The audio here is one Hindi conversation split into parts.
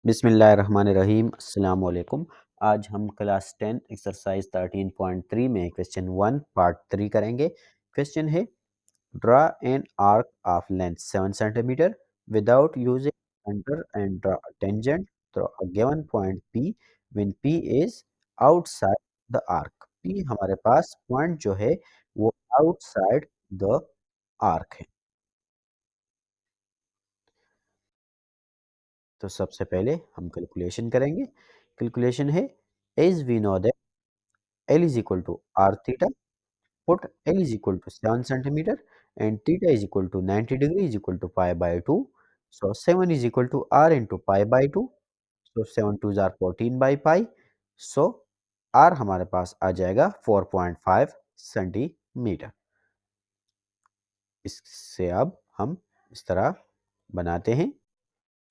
बिस्मिल्लाहिर्रहमानिर्रहीम अस्सलाम वालेकुम। आज हम क्लास 10 एक्सरसाइज 13.3 में क्वेश्चन 1 पार्ट 3 करेंगे। क्वेश्चन है draw an arc of length 7 centimetre without using centre and draw a tangent through a given point P when P is outside the arc. P हमारे पास पॉइंट जो है वो आउटसाइड द आर्क है। तो सबसे पहले हम कैलकुलेशन करेंगे। कैलकुलेशन है as we know that L is equal to r theta. Put L is equal to 7 centimeter and theta is equal to 90 degree is equal to pi by 2. So 7 is equal to r into pi by 2. So 7 2s are 14 by pi. So r हमारे पास आ जाएगा 4.5 सेंटीमीटर। इससे अब हम इस तरह बनाते हैं।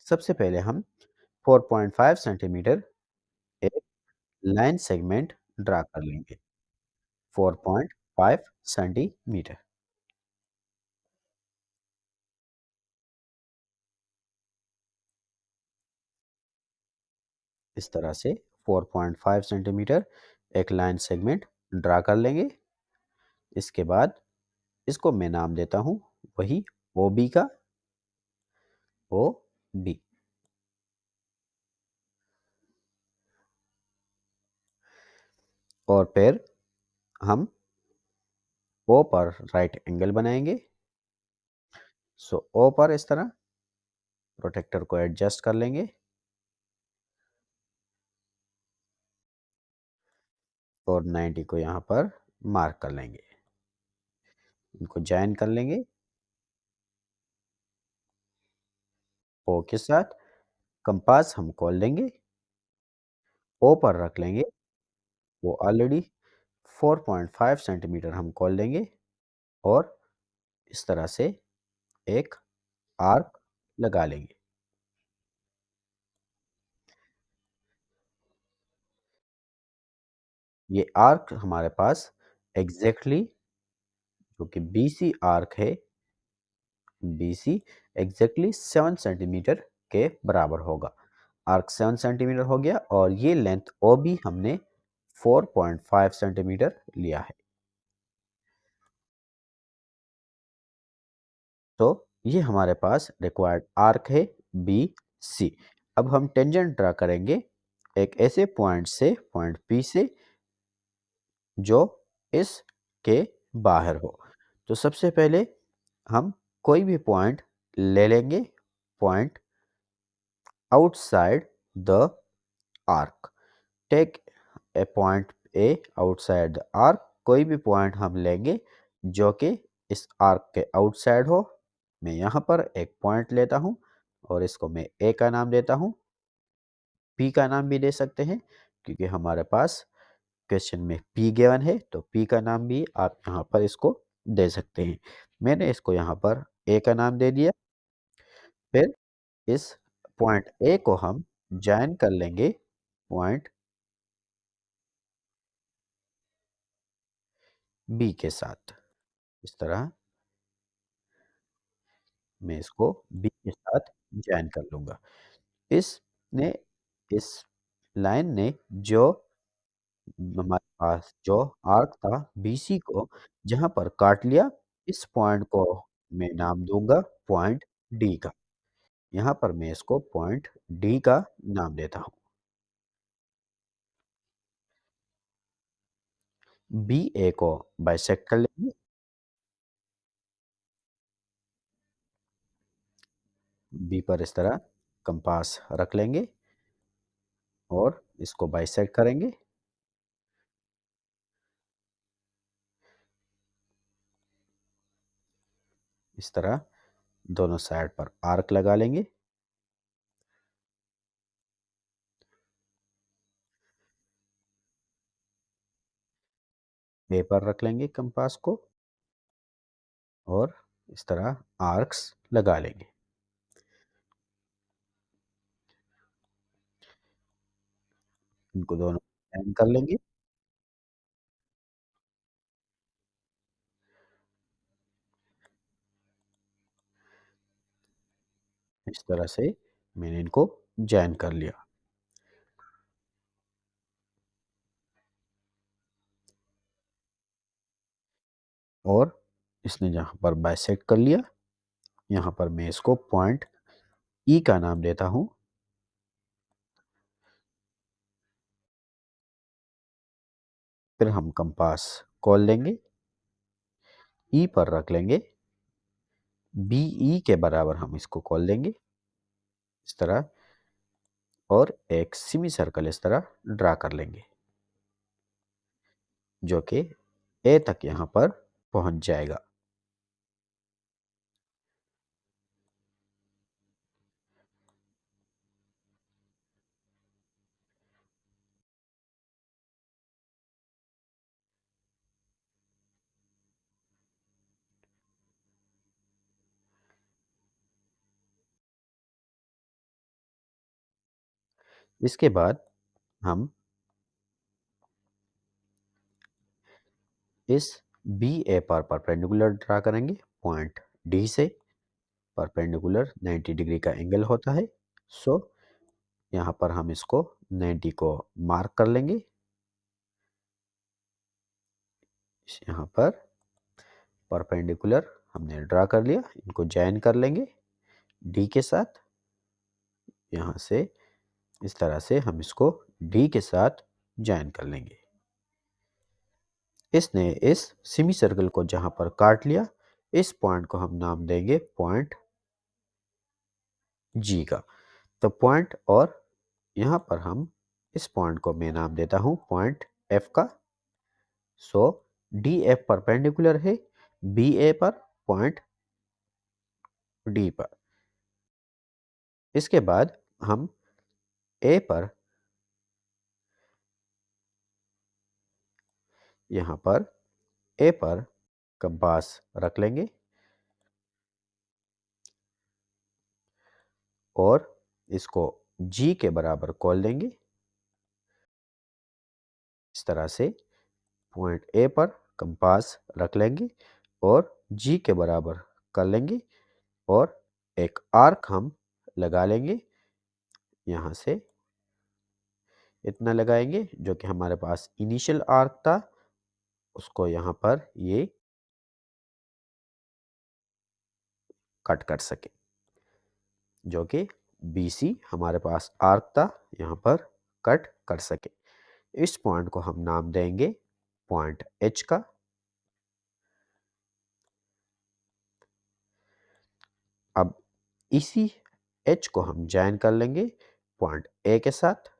सबसे पहले हम 4.5 सेंटीमीटर एक लाइन सेगमेंट ड्रा कर लेंगे। 4.5 सेंटीमीटर इस तरह से 4.5 सेंटीमीटर एक लाइन सेगमेंट ड्रा कर लेंगे। इसके बाद इसको मैं नाम देता हूं वही ओ बी का ओ बी। और फिर हम ओ पर राइट एंगल बनाएंगे। सो ओ पर इस तरह प्रोटेक्टर को एडजस्ट कर लेंगे और 90 को यहाँ पर मार्क कर लेंगे। इनको ज्वाइन कर लेंगे ओ के साथ। कंपास हम खोल देंगे, ओ पर रख लेंगे। वो ऑलरेडी 4.5 सेंटीमीटर हम खोल देंगे और इस तरह से एक आर्क लगा लेंगे। ये आर्क हमारे पास एग्जैक्टली जो कि बीसी आर्क है, बीसी एग्जैक्टली 7 सेंटीमीटर के बराबर होगा। आर्क 7 सेंटीमीटर हो गया और ये लेंथ ओ बी हमने 4.5 सेंटीमीटर लिया है। तो ये हमारे पास रिक्वायर्ड आर्क है बी सी। अब हम टेंजेंट ड्रा करेंगे एक ऐसे पॉइंट से, पॉइंट पी से, जो इस के बाहर हो। तो सबसे पहले हम कोई भी पॉइंट ले लेंगे, point outside the arc. Take a point A outside the arc. कोई भी पॉइंट हम लेंगे जो कि इस आर्क के आउटसाइड हो। मैं यहाँ पर एक पॉइंट लेता हूँ और इसको मैं ए का नाम देता हूँ। पी का नाम भी दे सकते हैं क्योंकि हमारे पास क्वेश्चन में पी गिवन है, तो पी का नाम भी आप यहाँ पर इसको दे सकते हैं। मैंने इसको यहाँ पर ए का नाम दे दिया। फिर इस पॉइंट ए को हम ज्वाइन कर लेंगे पॉइंट बी के साथ। इस तरह मैं इसको बी के साथ ज्वाइन कर लूंगा। इसने इस लाइन ने जो हमारे पास जो आर्क था बीसी को जहां पर काट लिया, इस पॉइंट को मैं नाम दूंगा पॉइंट डी का। यहाँ पर मैं इसको पॉइंट डी का नाम देता हूँ। बी ए को बाइसेक्ट कर लेंगे। बी पर इस तरह कंपास रख लेंगे और इसको बाइसेक्ट करेंगे। इस तरह दोनों साइड पर आर्क लगा लेंगे। ए पर रख लेंगे कंपास को और इस तरह आर्क्स लगा लेंगे। इनको दोनों एंड कर लेंगे। इस तरह से मैंने इनको जॉइन कर लिया। और इसने यहाँ पर बाइसेक्ट कर लिया। यहाँ पर मैं इसको पॉइंट ई का नाम देता हूँ। फिर हम कंपास कॉल लेंगे, ई पर रख लेंगे, बी ई के बराबर हम इसको कॉल लेंगे इस तरह, और एक सेमी सर्कल इस तरह ड्रा कर लेंगे जो कि ए तक यहाँ पर पहुंच जाएगा। इसके बाद हम इस बी ए पर परपेंडिकुलर ड्रा करेंगे पॉइंट डी से। परपेंडिकुलर 90 डिग्री का एंगल होता है। सो यहाँ पर हम इसको 90 को मार्क कर लेंगे। यहाँ पर परपेंडिकुलर हमने ड्रा कर लिया, इनको जॉइन कर लेंगे डी के साथ। यहाँ से इस तरह से हम इसको डी के साथ जॉइन कर लेंगे। इसने इस सेमी सर्कल को जहां पर काट लिया, इस पॉइंट को हम नाम देंगे पॉइंट जी का। तो पॉइंट, और यहां पर हम इस पॉइंट को मैं नाम देता हूं पॉइंट एफ का। सो डी एफ परपेंडिकुलर है बी ए पर, पॉइंट डी पर। इसके बाद हम ए पर, यहां पर ए पर कंपास रख लेंगे और इसको जी के बराबर कॉल लेंगे इस तरह से। पॉइंट ए पर कंपास रख लेंगे और जी के बराबर कर लेंगे और एक आर्क हम लगा लेंगे। यहाँ से इतना लगाएंगे जो कि हमारे पास इनिशियल आर्क था, उसको यहाँ पर ये कट कर सके, जो कि BC हमारे पास आर्क था, यहाँ पर कट कर सके। इस पॉइंट को हम नाम देंगे पॉइंट H का। अब इसी H को हम जॉइन कर लेंगे पॉइंट A के साथ।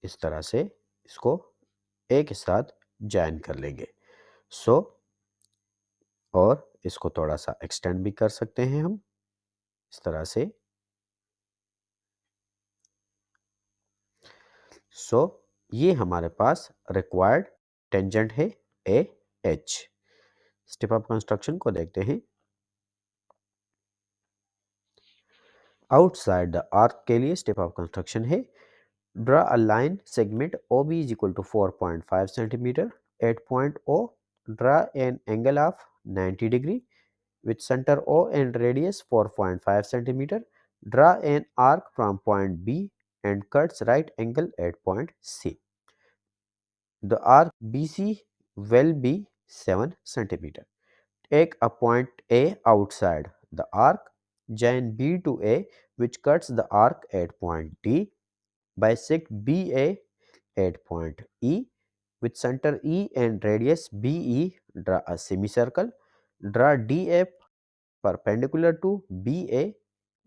इस तरह से इसको A के साथ जॉइन कर लेंगे। सो और इसको थोड़ा सा एक्सटेंड भी कर सकते हैं हम इस तरह से। सो ये हमारे पास रिक्वायर्ड टेंजेंट है A H. Step of construction को देखते हैं। आउटसाइड द आर्क के लिए स्टेप ऑफ कंस्ट्रक्शन है, draw a line segment O B is equal to 4.5 centimetre at point O, draw an angle of 90 degree with center O and radius 4.5 centimeter. Draw an arc from point B and cuts right angle at point C. The arc BC will be 7 centimeter. Take a point A outside the arc, join B to A which cuts the arc at point D. Bisect BA at point E with center E and radius BE. Draw a semicircle. Draw DF perpendicular to BA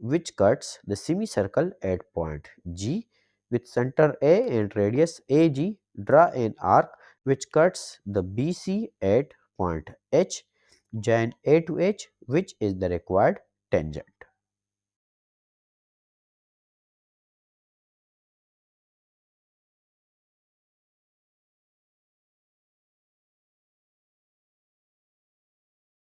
which cuts the semicircle at point G with center A and radius AG. Draw an arc which cuts the BC at point H. Join A to H which is the required tangent.